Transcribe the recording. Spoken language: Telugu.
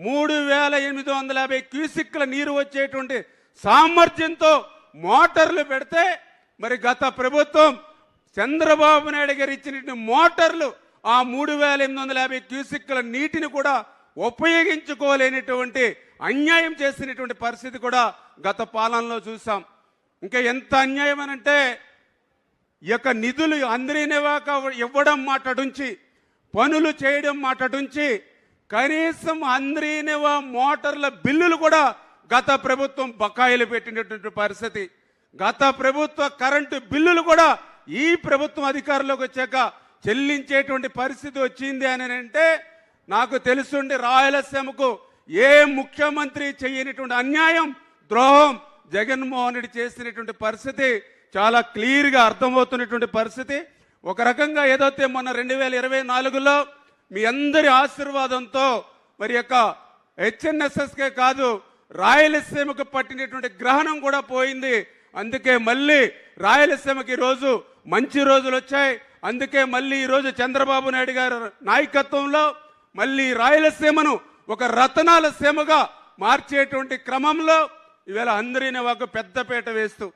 3850 క్యూసిక్ల నీరు వచ్చేటువంటి సామర్థ్యంతో మోటార్లు పెడితే మరి గత ప్రభుత్వం చంద్రబాబు నాయుడు గారు ఇచ్చిన మోటార్లు ఆ 3850 క్యూసిక్ల నీటిని కూడా ఉపయోగించుకోలేనటువంటి అన్యాయం చేసినటువంటి పరిస్థితి కూడా గత పాలనలో చూసాం. ఇంకా ఎంత అన్యాయం అనంటే ఈ యొక్క నిధులు అందరినేవాక ఇవ్వడం మాటడుంచి పనులు చేయడం మాటడుంచి కనీసం అందరినేవా మోటార్ల బిల్లులు కూడా గత ప్రభుత్వం బకాయిలు పెట్టినటువంటి పరిస్థితి. గత ప్రభుత్వ కరెంటు బిల్లులు కూడా ఈ ప్రభుత్వం అధికారంలోకి వచ్చాక చెల్లించేటువంటి పరిస్థితి వచ్చింది అని అంటే నాకు తెలుసుండి రాయలసీమకు ఏ ముఖ్యమంత్రి చేయనటువంటి అన్యాయం ద్రోహం జగన్మోహన్ రెడ్డి చేసినటువంటి పరిస్థితి చాలా క్లియర్గా అర్థమవుతున్నటువంటి పరిస్థితి. ఒక రకంగా ఏదైతే మొన్న 2024లో మీ అందరి ఆశీర్వాదంతో మరి యొక్క హెచ్ఎన్ఎస్ఎస్కే కాదు రాయలసీమకు పట్టినటువంటి గ్రహణం కూడా పోయింది. అందుకే మళ్ళీ రాయలసీమకి ఈరోజు మంచి రోజులు వచ్చాయి. అందుకే మళ్ళీ ఈరోజు చంద్రబాబు నాయుడు గారి నాయకత్వంలో మళ్ళీ రాయలసీమను ఒక రతనాల సీమగా మార్చేటువంటి క్రమంలో ఇవాళ అందరినీ ఒక పెద్దపీట వేస్తూ